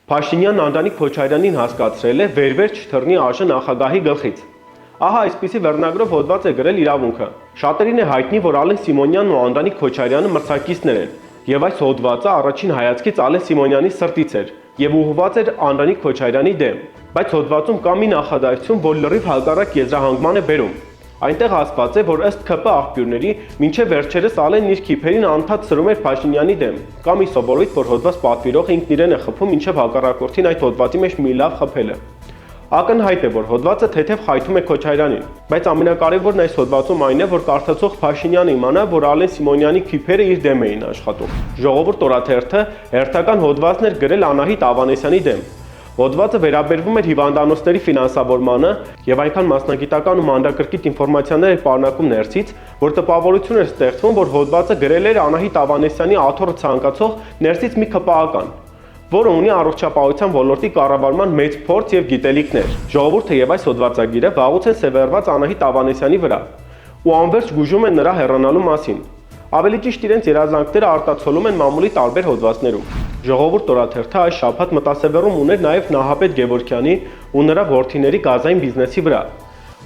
Փաշինյանն Անդրանիկ Քոչարյանին հասկացրել է «Վերվերջ թռնի ԱԺ նախագահի գլխից»։ Ահա այսպիսի վերնագրով հոդված է գրել «Իրավունքը»։ Շատերին է հայտնի, որ Ալեն Սիմոնյանն ու Անդրանիկ Քոչարյանը մրցակիցներ են, եւ այս հոդվածը առաջին հայացքից Ալեն Սիմոնյանի սրտից էր եւ ուղղված էր Անդրանիկ Քոչարյանի դեմ, բայց հոդվածում կա մի նախադասություն, որ լրիվ հակառակ եզրահանգման է բերում։ Այնտեղ ասված է, որ ըստ ՔՊ աղբյուրների, մինչև վերջերս Ալենն իր քիփերին անդադ սրում էր Փաշինյանի դեմ։ Կա մի սովորույթ, որ հոդված պատվիրողը ինքն իրեն է խփում, մինչև հակառակորդին այդ հոդվածի մեջ մի լավ խփելը։ Ակնհայտ է, որ հոդվածը թեթև խայթում է Քոչարյանին, բայց ամենակարևորն այս հոդվածում այն է, որ կարդացող Փաշինյանը իմանա, որ Ալեն Սիմոնյանի քիփերը իր դեմ էին աշխատում։ Ժողովուրդ օրաթերթը հերթական հոդվածն էր գրել Անահիտ Ավանեսյանի դեմ։ Հոդվածը վերաբերվում էր հիվանդանոցների ֆինանսավորմանը եւ այնքան մասնագիտական ու մանրակրկիտ ինֆորմացիաներ էր պարունակում ներսից, որ տպավորություն էր ստեղծվում, որ հոդվածը գրել էր Անահիտ Ավանեսյանի աթոռը ցանկացող ներսից մի ԿՊԱ-կան, որը ունի առողջապահության ոլորտի կառավարման մեծ փորձ եւ գիտելիքներ։ Ժողովուրդը եւ այս հոդվածագիրը վաղուց են սևեռված Անահիտ Ավանեսյանի վրա ու անverջ գուժում են նրա հեռանալու մասին։ Ավելի ճիշտ իրենց երազանքները արտացոլում են մամուլի տարբեր հոդվածներում։ Ժողովուրդ օրաթերթը այս շաբաթ մտասևեռում ուներ նաև Նահապետ Գևորգյանի ու նրա որդիների գազային բիզնեսի վրա։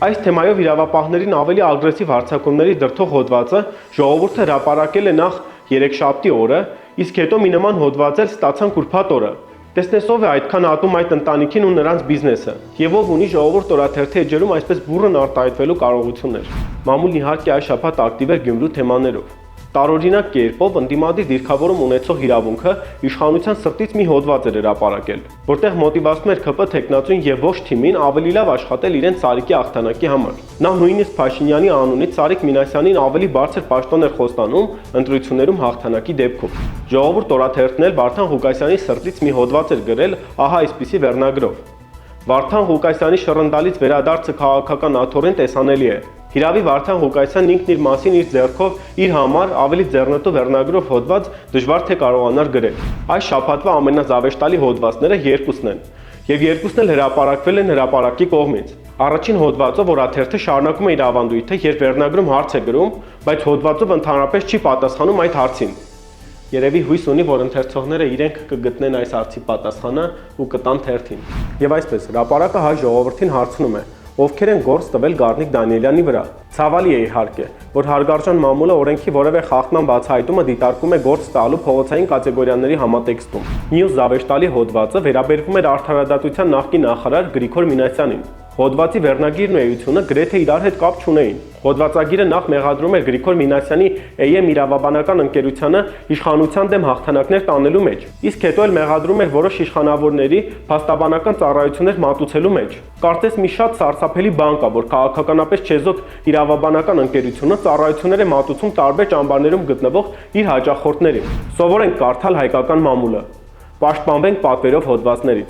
Այս թեմայով իրավապահներին ավելի ագրեսիվ հարձակումների դրդող հոդվածը ժողովուրդը հրապարակել է նախ երեքշաբթի օրը, իսկ հետո մի նման հոդված էլ ստացանք ուրբաթ օրը։ Տեսնես ով է այդքան ատում այդ ընտանիքին ու նրանց բիզնեսը, եւ ով ունի ժողովուրդ օրաթերթի էջերում այսպես բուռն արտահայտվելու կարողություններ։ Մամուլն իհարկե այս շաբաթ ակտիվ էր Գյումրու թեմաներով։ Տարօրինակ կերպով ընդդիմադիր դիրքավորում ունեցող իրավունքը իշխանության սրտից մի հոդված էր հրապարակել, որտեղ մոտիվացնում էր ՔՊ թեկնածուն եւ ոչ թիմին ավելի լավ աշխատել իրենց Սարիկի հաղթանակի համար։ Նա նույնիսկ Փաշինյանի անունից Սարիկ Մինասյանին ավելի բարձր պաշտոն էր խոստանում ընտրություններում հաղթանակի դեպքում։ Ժողովուրդ օրաթերթն էլ Վարդան Ղուկասյանի սրտից մի հոդված էր գրել ահա այսպիսի վերնագրով. Վարդան Ղուկասյանի շռնդալից վերադարձը քաղաքական աթոռին տեսանելի է։ Հիրավի Վարդան Ղուկասյանն ինքն իր մասին իր ձեռքով իր համար ավելի ձեռնտու վերնագրով հոդված դժվար թե կարողանար գրել։ Այս շաբաթվա ամենազավեշտալի հոդվածները երկուսն են, եւ երկուսն էլ հրապարակվել են հրապարակի կողմից։ Առաջին հոդվածով օրաթերթը շարունակում է իր ավանդույթը, երբ վերնագրում հարց է գրում, բայց հոդվածով ընդհանրապես չի պատասխանում այդ հարցին։ Երևի հույս ունի, որ ընթերցողները իրենք կգտնեն այս հարցի պատասխանը ու կտան թերթին։ Եվ այսպես, հրապարակը հայ ժողովրդին հարցնում է. ովքեր են գործ տվել Գառնիկ Դանիելյանի վրա։ Ցավալի է իհարկե, որ հարգարժան մամուլը օրենքի որևէ խախտման բացահայտումը դիտարկում է գործ տալու փողոցային կատեգորիաների համատեքստում։ Մյուս զավեշտալի հոդվածը վերաբերվում էր արդարադատության նախկին նախարար Գրիգոր Մինասյանին։ Հոդվածի վերնագիրն ու էությունը գրեթե իրար հետ կապ չունեին։ Հոդվածագիրը նախ մեղադրում էր Գրիգոր Մինասյանի EM իրավաբանական ընկերությանը իշխանության դեմ հաղթանակներ տանելու մեջ, իսկ հետո էլ մեղադրում էր որոշ իշխանավորների փաստաբանական ծառայություններ մատուցելու մեջ։ Կարծես մի շատ սարսափելի բան կա, որ քաղաքականապես չեզոք իրավաբանական ընկերությունը ծառայություններ է մատուցում տարբեր ճամբարներում գտնվող իր հաճախորդներին։ Սովորենք կարդալ հայկական մամուլը։ Պաշտպանվենք պատվերով հոդվածներից։